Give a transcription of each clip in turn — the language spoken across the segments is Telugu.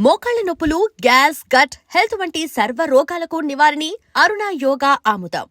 మోకాళ్ల నొప్పులు, గ్యాస్, గట్ హెల్త్ వంటి సర్వ రోగాలకు నివారణి అరుణ యోగా ఆముదం.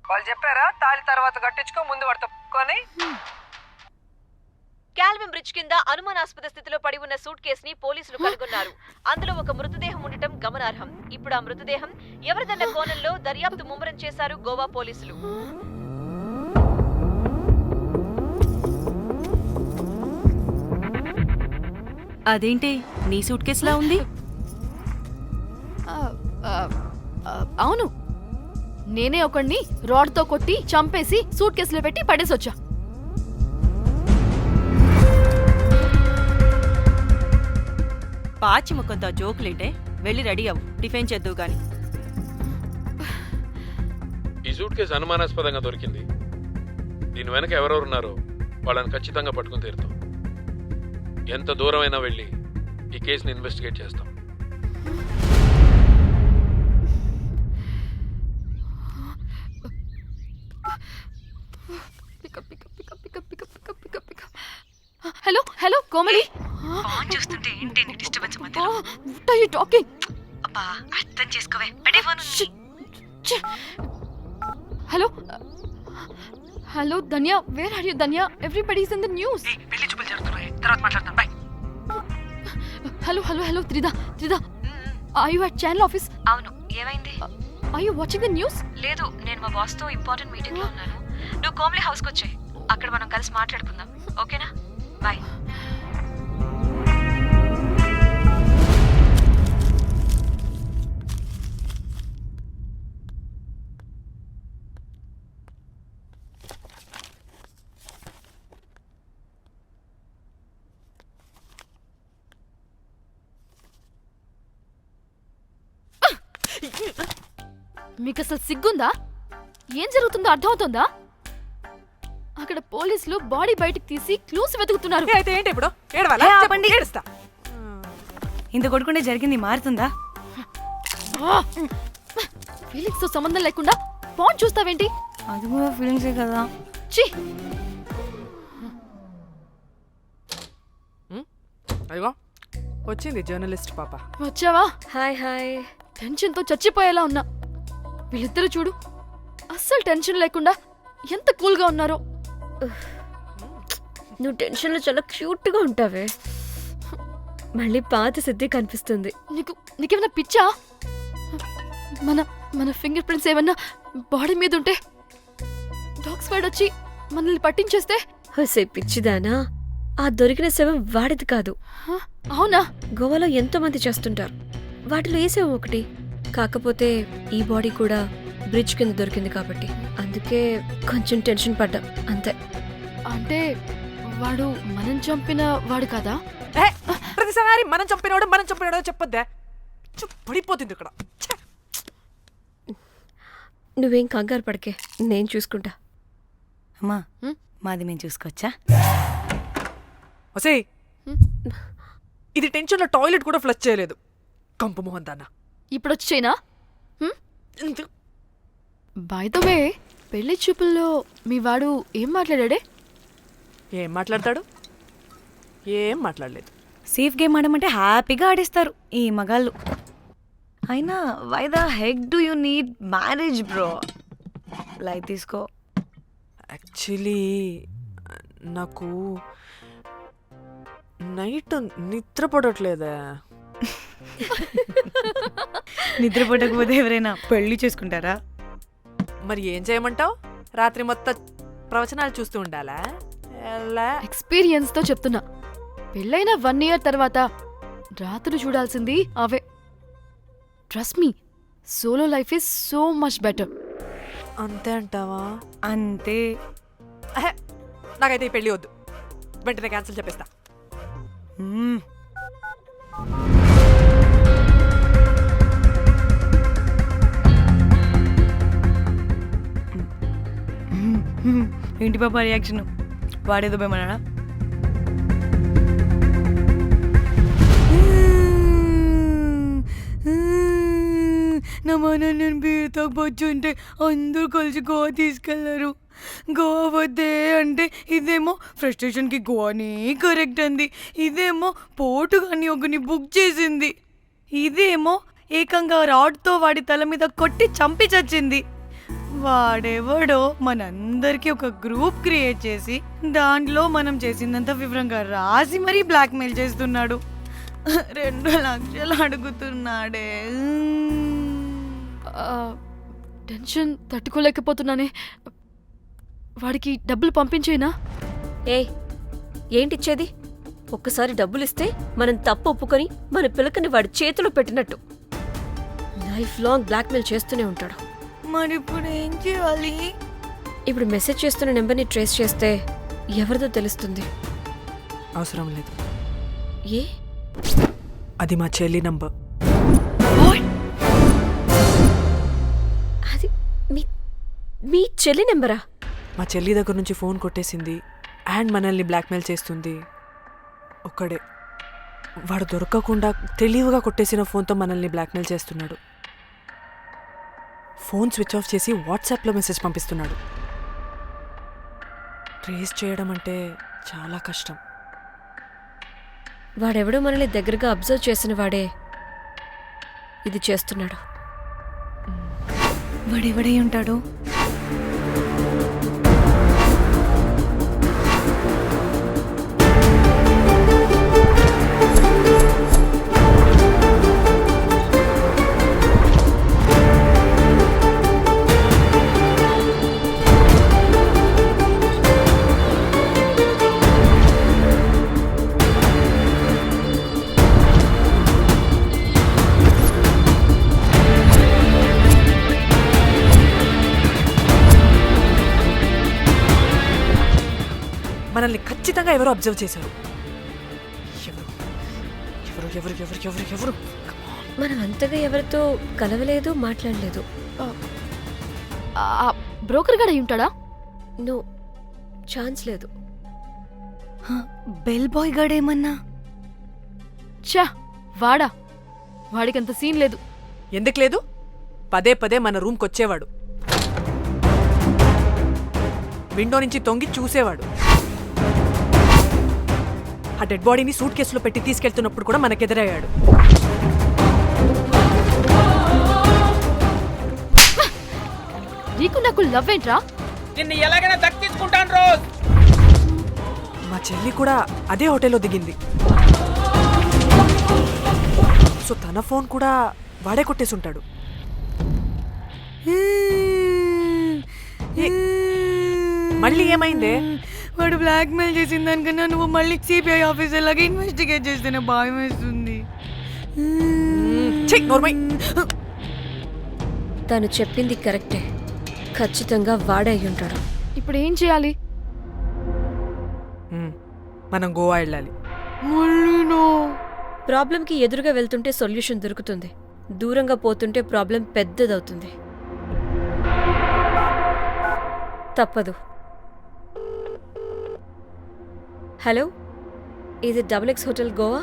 వాళ్ళు చెప్పారా తాళి తర్వాత కట్టించుకో ముందు పడుకొని. కాల్విన్ బ్రిడ్జ్ కింద అనుమానాస్పద స్థితిలో పడి ఉన్న సూట్ కేసుని పోలీసులు కనుగొన్నారు. అందులో ఒక మృతదేహం ఉండటం గమనార్హం. ఇప్పుడు ఆ మృతదేహం ఎవరిదన్న కోణంలో దర్యాప్తు ముమ్మరం చేశారు గోవా పోలీసులు. అదేంటి నీ సూట్ కేసులా ఉంది? అవును, నేనే ఒకడిని రాడ్తో కొట్టి చంపేసి సూట్ కేసులో పెట్టి పడేసొచ్చా. పాచి ముఖంతో జోకులేంటే వెళ్ళి రెడీ అవ్వు, టిఫిన్ చేద్దువు గాని. ఈ సూట్ కేసు అనుమానాస్పదంగా దొరికింది. దీని వెనక ఎవరెవరున్నారో వాళ్ళని ఖచ్చితంగా పట్టుకుని తీరుతాం. ఎంత దూరమైనా వెళ్ళి ఈ కేసుని ఇన్వెస్టిగేట్ చేస్తాం. హలో హలో కోమలి, ఫోన్ చూస్తుంటే ఏంటి నీ డిస్టర్బెన్స్ మధ్యలో? What are you talking? అబ్బా అర్థం చేసుకోవే, పెట్టే ఫోన్. Hello hello Dhanya, where are you Dhanya? Everybody is in the news. పెళ్లి చూపులు జరుగుతున్నాయి, తర్వాత మాట్లాడతాను. Bye. Hello hello hello Tridha, are you at channel office? అవును, ఏమైంది? Are you watching the news? లేదు, నేను మా బాస్ తో ఇంపార్టెంట్ మీటింగ్ లో ఉన్నాను. నువ్వు కోమ్లీ హౌస్ కి వచ్చే, అక్కడ మనం కలిసి మాట్లాడుకుందాం. ఓకేనా? బాయ్. మీకు అసలు సిగ్గుందా? ఏం జరుగుతుందో అర్థమవుతుందా? అక్కడ పోలీసులు బాడీ బయటికి తీసి క్లూస్ వెతుకుతున్నారు. అయితే ఏంటి ఇప్పుడు ఏడవాలా? ఆపండి. ఏడుస్తా. ఇంత కొడుకుంటే జరిగింది మారుతుందా? ఫీలింగ్స్ తో సంబంధం లేకుండా ఫోన్ చూస్తావేంటి? అది కూడా ఫీలింగ్సే కదా. ఛీ, అయ్యో వచ్చింది జర్నలిస్ట్ పాప. వచ్చావా? Hi hi. టెన్షన్ తో చచ్చిపోయేలా ఉన్నా. వీళ్ళిద్దరు చూడు, అస్సలు టెన్షన్ లేకుండా ఎంత కూల్ గా ఉన్నారో. నువ్వు టెన్షన్లో చాలా క్యూట్గా ఉంటావే. మళ్ళీ పాత సిద్ధి కనిపిస్తుంది. నీకేమైనా పిచ్చా? మన మన ఫింగర్ ప్రింట్స్ ఏమన్నా బాడీ మీద ఉంటే డాగ్స్ వైడ్ వచ్చి మనల్ని పట్టించేస్తే? హోసే పిచ్చిదానా, ఆ దొరికిన శవం వాడిది కాదు. అవునా? గోవాలో ఎంతో మంది చేస్తుంటారు, వాటిలో ఏ శవం ఒకటి. కాకపోతే ఈ బాడీ కూడా బ్రిడ్జ్ కింద దొరికింది కాబట్టి అందుకే కొంచెం టెన్షన్ పడ్డా, అంతే. అంటే వాడు మనం చంపిన వాడు కదా? ప్రతిసారి మనం చంపినోడో చెప్పొద్దే, పడిపోతుంది ఇక్కడ. నువ్వేం కంగారు పడకే, నేను చూసుకుంటా. అమ్మా, మాది మేము చూసుకోవచ్చా? ఒసేయ్, ఇది టెన్షన్ లో టాయిలెట్ కూడా ఫ్లష్ చేయలేదు. కంపు మోహన్ దాన్న ఇప్పుడు వచ్చేనా? బై ద వే, పెళ్లి చూపుల్లో మీ వాడు ఏం మాట్లాడాడే? ఏం మాట్లాడతాడు? ఏం మాట్లాడలేదు. సేఫ్ గేమ్ ఆడమంటే హ్యాపీగా ఆడిస్తారు ఈ మగాళ్ళు. అయినా why the heck do you need marriage bro? Light తీసుకో. యాక్చువల్లీ నాకు నైట్ నిద్ర పడట్లేదే. నిద్రపోటకపోతే ఎవరైనా పెళ్లి చేసుకుంటారా? మరి ఏం చేయమంటావు? రాత్రి మొత్తం ప్రవచనాలు చూస్తూ ఉండాలా? ఎలా? ఎక్స్పీరియన్స్తో చెప్తున్నా, పెళ్ళైన 1 year తర్వాత రాత్రులు చూడాల్సింది అవే. Trust me, solo life is so much better. అంతే అంటావా? అంతే. అహే, నాకైతే ఈ పెళ్ళి వద్దు. వెంటనే క్యాన్సిల్ చెప్పేస్తా. మ్మ్. ఏంటి పాప రియాక్షన్? వాడేదో భయమన్నాడా? నా మన నేను బీర్ తాగొచ్చు అంటే అందరూ కలిసి గోవా తీసుకెళ్లారు. గోవా వద్దే అంటే ఇదేమో ఫ్రస్ట్రేషన్కి గోవాని కరెక్ట్ అంది, ఇదేమో పోటు కానీ ఒకని బుక్ చేసింది, ఇదేమో ఏకంగా రాడ్తో వాడి తల మీద కొట్టి చంపి చచ్చింది. వాడెవడో మనందరికీ ఒక గ్రూప్ క్రియేట్ చేసి దాంట్లో మనం చేసిందంతా వివరంగా రాసి మరీ బ్లాక్మెయిల్ చేస్తున్నాడు. 2 లక్షలు అడుగుతున్నాడే. టెన్షన్ తట్టుకోలేకపోతున్నానే. వాడికి డబ్బులు పంపించేనా? ఏంటిచ్చేది? ఒక్కసారి డబ్బులిస్తే మనం తప్పు ఒప్పుకొని మన పిలకని వాడి చేతిలో పెట్టినట్టు లైఫ్ లాంగ్ బ్లాక్మెయిల్ చేస్తూనే ఉంటాడు. మరి ఇప్పుడు ఏం చేయాలి? ఇప్పుడు మెసేజ్ చేస్తున్న నెంబర్ని ట్రేస్ చేస్తే ఎవరిదో తెలుస్తుంది. అవసరం లేదు, ఏ? అది మా చెల్లి నంబర్. అది మీ చెల్లి నెంబరా? మా చెల్లి దగ్గర నుంచి ఫోన్ కొట్టేసింది అండ్ మనల్ని బ్లాక్మెయిల్ చేస్తుంది. ఒక్కడే వాడు దొరకకుండా తెలివిగా కొట్టేసిన ఫోన్తో మనల్ని బ్లాక్మెయిల్ చేస్తున్నాడు. ఫోన్ స్విచ్ ఆఫ్ చేసి వాట్సాప్లో మెసేజ్ పంపిస్తున్నాడు. ట్రేస్ చేయడం అంటే చాలా కష్టం. వాడెవడో మనల్ని దగ్గరగా అబ్జర్వ్ చేసిన వాడే ఇది చేస్తున్నాడు. వాడెవడై ఉంటాడు? మనల్ని ఖచ్చితంగా ఎవరో అబ్జర్వ్ చేశారు. ఎవరు ఎవరు ఎవరు ఎవరు ఎవరు? మనం అంతగా ఎవరితో కలవలేదు, మాట్లాడలేదు. బ్రోకర్ గడ అయి ఉంటాడా? నో, ఛాన్స్ లేదు. బెల్ బాయ్ గడేమన్నా? చా, వాడా? వాడికంత సీన్ లేదు. ఎందుకు లేదు? పదే పదే మన రూమ్కి వచ్చేవాడు, విండో నుంచి తొంగి చూసేవాడు. ఆ డెడ్ బాడీని సూట్ కేసులో పెట్టి తీసుకెళ్తున్నప్పుడు కూడా మనకెదురయ్యాడు. నీకు నాకు లవ్ ఏంట్రా? నిన్ను ఎలాగైనా దక్కించుకుంటాను రోజ్. మా చెల్లి కూడా అదే హోటల్లో దిగింది. సో తన ఫోన్ కూడా వాడే కొట్టేసుంటాడు. మళ్ళీ ఏమైందే? వాడు బ్లాక్మెయిల్ చేసిన దానికన్నా నువ్వు మళ్ళీ సిబిఐ ఆఫీసర్ లాగా ఇన్వెస్టిగేట్ చేస్తేనే భయం వేస్తుంది. తను చెప్పింది కరెక్టే, ఖచ్చితంగా వాడే అయి ఉంటాడు. ఇప్పుడు ఏం చేయాలి? మనం గోవా వెళ్ళాలి. ప్రాబ్లంకి ఎదురుగా వెళ్తుంటే సొల్యూషన్ దొరుకుతుంది, దూరంగా పోతుంటే ప్రాబ్లం పెద్దదవుతుంది. తప్పదు. హలో, ఇది XX హోటల్ గోవా?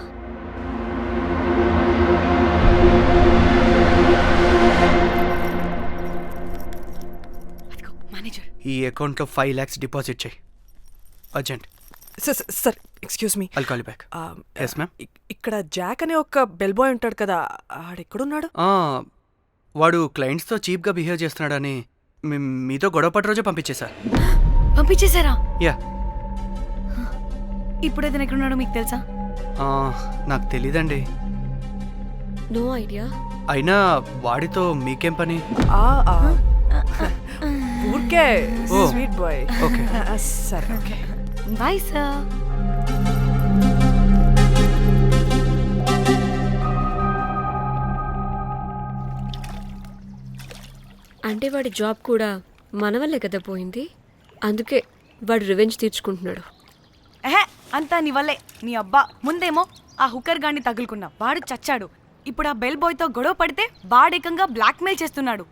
మేనేజర్, ఈ అకౌంట్లో 5 lakhs డిపాజిట్ చేయి, urgent. Sir excuse me I'll call you back. Yes, ma'am. ఇక్కడ జాక్ అనే ఒక బెల్ బాయ్ ఉంటాడు కదా, ఆడెక్కడున్నాడు? వాడు క్లయింట్స్తో చీప్గా బిహేవ్ చేస్తున్నాడని మీతో గొడవ పడి రోజే పంపించేశా. పంపించేశారా? యా. ఇప్పుడు అతను ఎక్కడున్నాడో మీకు తెలుసా? నాకు తెలీదండి. No idea. అయినా వాడితో మీకేం పని? ఊరికే Oh. Sweet boy. ఓకే. సరే ఓకే. Bye sir. అంటే వాడి జాబ్ కూడా మన వల్లే కదా పోయింది. అందుకే వాడు రివెంజ్ తీర్చుకుంటున్నాడు. అంతా నీ వల్లే. నీ అబ్బా ముందేమో ఆ హుకర్ గాన్ని తగులుకున్నా, వాడు చచ్చాడు. ఇప్పుడు ఆ బెల్ బాయ్తో గొడవ పడితే వాడేకంగా బ్లాక్మెయిల్ చేస్తున్నాడు.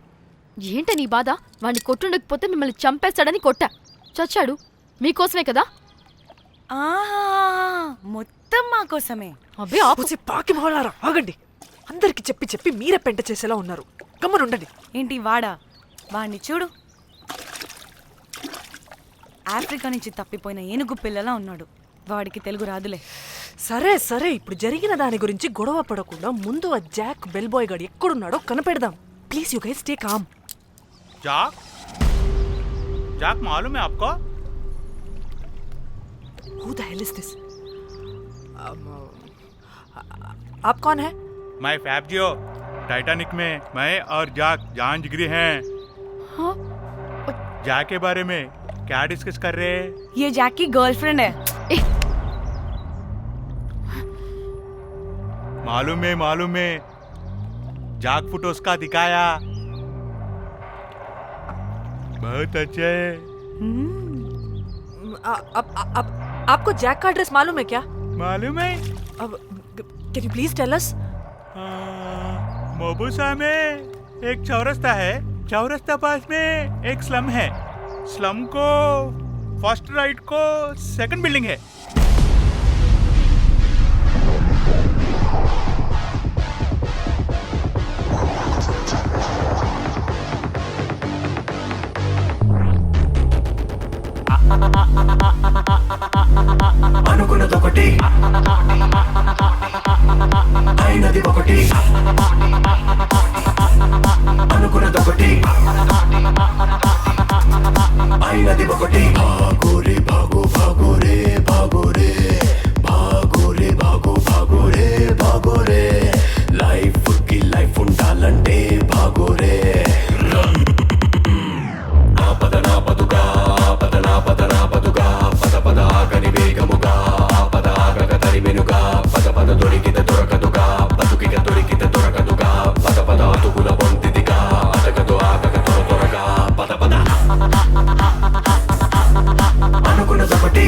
ఏంట నీ బాధ? వాడిని కొట్టుండకపోతే మిమ్మల్ని చంపేస్తాడని కొట్టా. చచ్చాడు మీకోసమే కదా. ఆహా, మొత్తం మా కోసమే. అబ్బే ఆపు. పాకి మొహలారా ఆగండి. అందరికి చెప్పి చెప్పి మీరే పెంట చేసేలా ఉన్నారు. గమ్మనుండండి. ఏంటి వాడా? వాడిని చూడు, ఆఫ్రికా నుంచి తప్పిపోయిన ఏనుగు పిల్లలా ఉన్నాడు. వాడికి తెలుగు రాదులే. సరే సరే, ఇప్పుడు జరిగిన దాని గురించి గొడవ పడకుండా ముందు ఆ జాక్ బెల్ బాయ్ గాడు ఎక్కడున్నాడో కనిపెడదాం. Please you guys take calm. जाक जाक मालूम है आपको? Who the hell is this? आप कौन है? मैं फैब्जियो। टाइटैनिक में मैं और जाक जान जिगरी हैं। हाँ? जाक के बारे में क्या डिस्कस कर रहे हैं? ये जैक की गर्लफ्रेंड है. मालूम है जाक फोटोस का दिखाया, बहुत अच्छे है। आपको जैक का एड्रेस मालूम है क्या? मालूम है? Can you please tell us? Mombasa में एक चौरस्ता है, चौरस्ता पास में एक स्लम है, स्लम को फर्स्ट राइट को सेकंड बिल्डिंग है. అనుకున్నదొకటి అయినది ఒకటి, అనుకున్నదొకటి అయినది ఒకటి. భాగోరే భాగో భాగోరే భాగోరే భాగోరే భాగో భాగోరే భాగోరే, లైఫ్ కి లైఫ్ ఉండాలంటే భాగోరే. ఆపదనా పదుగా పదనా పదనా పదుగా పద పద ఆగని వేగముగా పద ఆగక తరిమెనుగా పద పద దొరికిత దొరకదుగా బతుకిక దొరికిత దొరకదుగా పద పద అతుకుల పొంతిదిగా అతకదు ఆగక త్వర త్వరగా పద పద. అనుకున్నదొకటి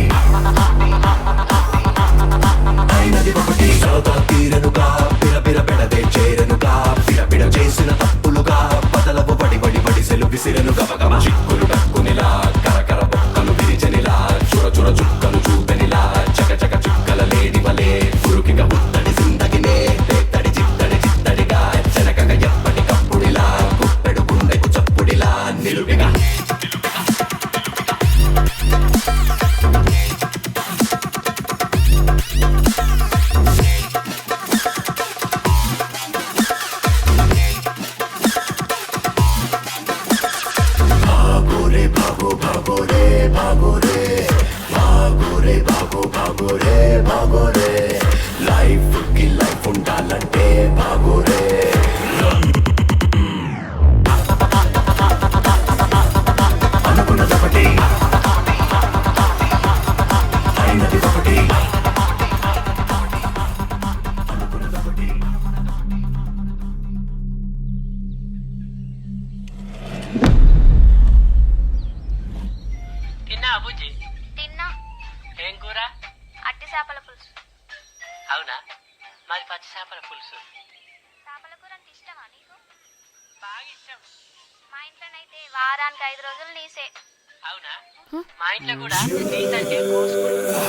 అయినది ఒకటి, సరదా తీరనుగా పిరపిర పెడదే చేరనుగా పిరపిడ చేసిన తప్పులుగా పదలపు పడి పడి పడిసెలు విసిరను గబగబ చిక్కులు టక్కునిలా కరకర బొక్కలు విరిచనిలా చుర చుర చుక్కలు చూపెనిలా చక చక చుక్కల లేడి వలే పురుకిక పుత్తడి జిందగినే తడి చిత్తడి చిత్తడిగా చెనకగా ఎప్పటికప్పుడిలా గుప్పెడు గుండెకు చప్పుడిలా నిలువిగా. భాగోరే భాగో భాగోరే భాగోరే భాగోరే భాగో భాగోరే భాగోరే, లైఫ్ కి లైఫ్ ఉండాలంటే భాగోరే. అనుకున్నదొకటి అయినది ఒకటి, అనుకున్నదొకటి. తిన్నా బుజ్జి? తిన్నా. ఏం కూర? అట్టి చేపల పులుసు. అవునా, మాది పచ్చి చేపల పులుసు. చేపల కూర అంటే ఇష్టమా నీకు? బాగా ఇష్టం. మా ఇంట్లోనైతే వారానికి 5 రోజులు నీసే. అవునా, మా ఇంట్లో కూడా నీకంటే కోసుకుంటాం.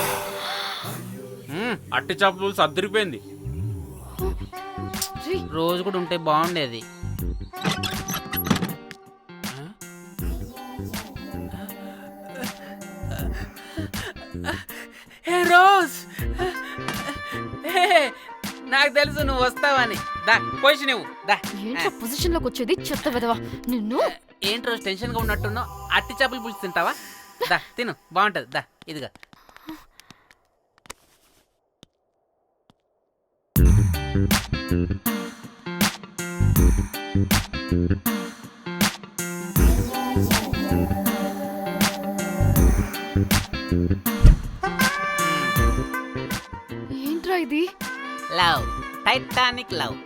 అట్టి చేపల పులుసు అద్దరిపోయింది. రోజు కూడా ఉంటే బాగుండేది. నాకు తెలుసు నువ్వు వస్తావని. దా పొజిషన్ ఇవ్వు. దా. ఏంట్రా పొజిషన్ లోకి వచ్చేది చెత్త వెదవా నిన్ను. ఏంటి రోజు టెన్షన్ గా ఉన్నట్టున్నావు? అట్టి చేపలు పులుసు తింటావా? దా తిను, బాగుంటది. దా ఇదిగా. ఏంట్రా ఇది? Love, Titanic love.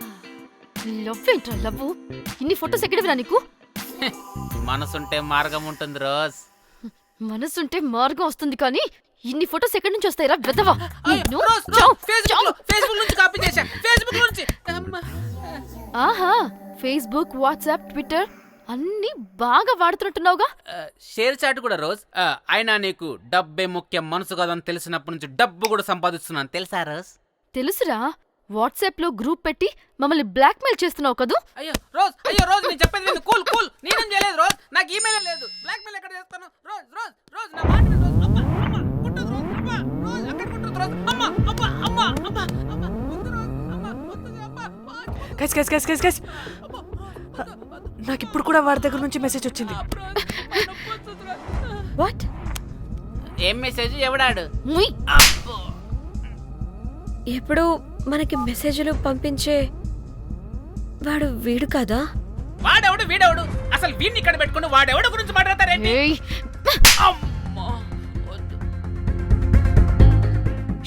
లవ్ ఏంట్రా లవ్? ఇన్ని ఫొటోస్ ఎక్కడవిరా నీకు? మనసుంటే మార్గం ఉంటుంది రోజ్. మనసుంటే మార్గం వస్తుంది కానీ ఇన్ని ఫొటోస్ ఎక్కడి నుంచి వస్తాయిరా వెదవా నిన్ను. ఫేస్బుక్ నుంచి కాపీ చేశా. ఫేస్బుక్ నుంచి. ఆహా, ఫేస్బుక్, వాట్సాప్, ట్విట్టర్ అన్ని బాగా వాడుతున్నట్టున్నావుగా. షేర్ చాట్ కూడా రోజ్. అయినా నీకు డబ్బే ముఖ్యం, మనసు కాదని తెలిసినప్పటి నుంచి డబ్బు కూడా సంపాదిస్తున్నాను తెలుసా రోజ్? తెలుసురా, వాట్సాప్ లో గ్రూప్ పెట్టి మమ్మల్ని బ్లాక్మెయిల్ చేస్తున్నావు కదూ. అయ్యో రోజ్ నేను చెప్పేది విను. కూల్ నేనేం చేయలేదు రోజ్. నాకు ఈమెయిల్ లేదు. బ్లాక్మెయిల్ ఎక్కడ చేస్తాను? రోజ్ నా మాట విను రోజ్. అబ్బా కుట్టదు రోజ్. అబ్బా రోజ్ అక్కడ కుట్టదు రోజ్. అమ్మా వద్దు రోజ్. వద్దు అబ్బా. గైస్ నాకు ఇప్పుడు కూడా వాడి దగ్గర నుంచి మెసేజ్ వచ్చింది. వాట్? ఏం మెసేజ్? ఎవడాడు? ఎప్పుడు మనకి మెసేజ్లు పంపించే వాడు వీడు కదా? వాడెవడు వీడెవడు? అసలు వీడిని ఇక్కడ పెట్టుకుని వాడెవడు గురించి మాట్లాడతారేంటి?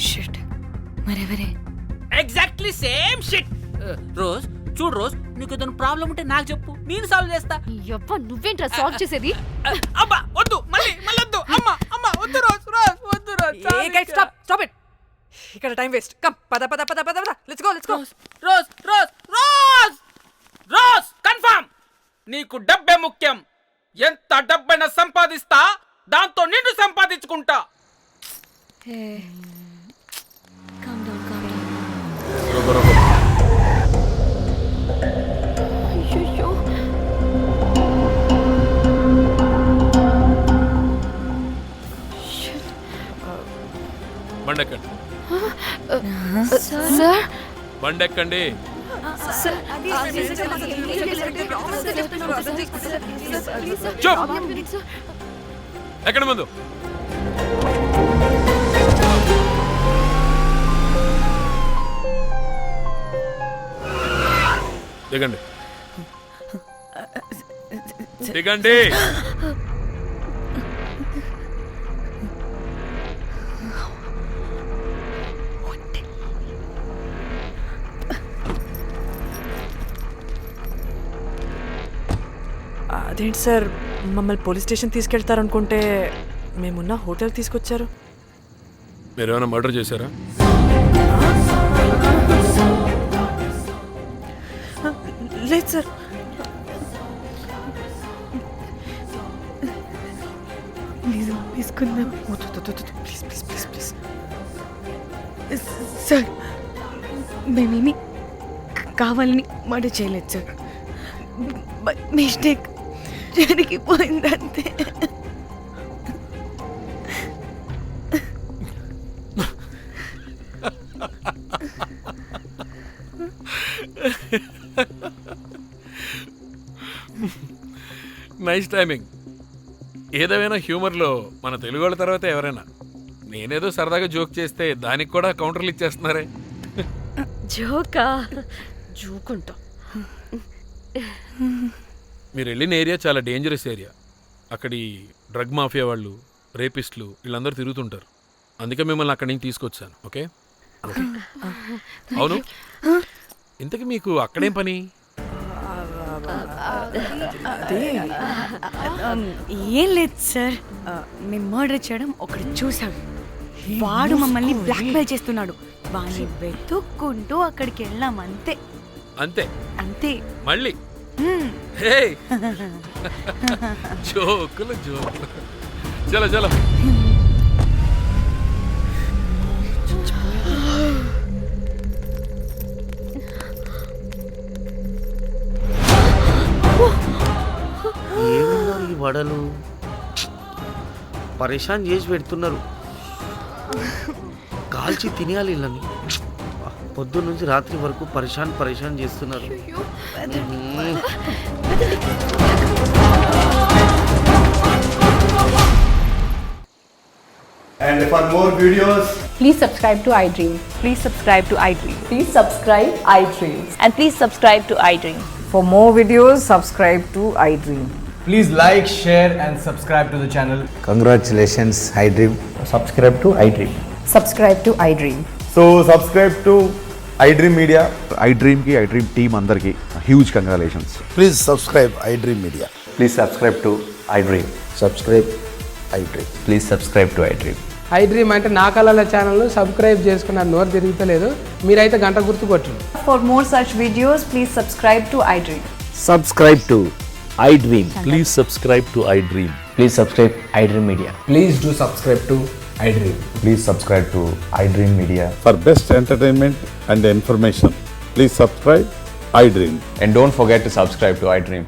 షిట్, మరెవరే? Exactly same shit. రోజ్ చూడు రోజ్, నీకు ఏదైనా ప్రాబ్లం ఉంటే నాకు చెప్పు, నేను సాల్వ్ చేస్తా. నువ్వేంట్రా సాల్వ్ చేసేది? అబ్బా వద్దు, మళ్ళీ వద్దు. అమ్మా వద్దు రోజ్. Stop it. ఇక్కడ టైం వేస్ట్. కమ్ పద లెట్స్ గో. Rose confirm. నీకు డబ్బే ముఖ్యం. ఎంత డబ్బైనా సంపాదిస్తా, దాంతో నిన్ను సంపాదించుకుంటా. బండెక్కండి. సార్ బండెక్కండి. ఎక్కడ ముందు దిగండి. అదేంటి సార్, మమ్మల్ని పోలీస్ స్టేషన్ తీసుకెళ్తారనుకుంటే మేమున్న హోటల్ తీసుకొచ్చారు. మీరేమైనా మర్డర్ చేశారా? లేదు సార్. తీసుకుందాం ప్లీజ్. సార్, మేమేమి కావాలని మర్డర్ చేయలేదు సార్. మిస్టేక్ జరిగిపోయిందంతే. Nice timing. ఏదేమైనా హ్యూమర్లో మన తెలుగు వాళ్ళ తర్వాత ఎవరైనా. నేనేదో సరదాగా జోక్ చేస్తే దానికి కూడా కౌంటర్లు ఇచ్చేస్తున్నారే. జోకా? జోకుంటా. మీరు వెళ్ళిన ఏరియా చాలా డేంజరస్ ఏరియా. అక్కడి డ్రగ్ మాఫియా వాళ్ళు, రేపిస్టులు వీళ్ళందరూ తిరుగుతుంటారు. అందుకే మిమ్మల్ని అక్కడి నుంచి తీసుకొచ్చాను. ఓకే? అవును, ఇంతకీ మీకు అక్కడేం పని? ఏం లేదు సార్, మేము మర్డర్ చేయడం ఒకటి చూసాడు. వాడు మమ్మల్ని బ్లాక్మెయిల్ చేస్తున్నాడు. వాడిని వెతుక్కుంటూ అక్కడికి వెళ్ళాం. అంతే అంతే. మళ్ళీ జోకులు. చలో ఏమున్నారు ఈ వడలు? పరేషాన్ చేసి పెడుతున్నారు. కాల్చి తినేయాలి ఇళ్ళని. పొద్దున్న నుంచి రాత్రి వరకు పరేషాన్ చేస్తున్నారు. And for more videos, Please subscribe to iDream. Please subscribe to iDream. Please subscribe iDream. And please subscribe to iDream. For more videos, subscribe to iDream. Please like, share and subscribe to the channel. congratulations, iDream. Subscribe to iDream. Subscribe to iDream. So subscribe to iDream Media. iDream ki iDream team andarki huge congratulations. Please subscribe iDream Media. Please subscribe to iDream. Subscribe iDream. Please subscribe to iDream. iDream అంటే నా కళల ఛానల్ను సబ్స్క్రైబ్ చేసుకున్న నోరు తిరుగుతలేదు. మీరైతే గంట గుర్తు కొట్టండి. For more such videos, please subscribe to iDream. Subscribe to iDream. Please subscribe to iDream. Please subscribe iDream Media. Please do subscribe to iDream. Please subscribe to iDream Media. For best entertainment and information, please subscribe iDream. And don't forget to subscribe to iDream.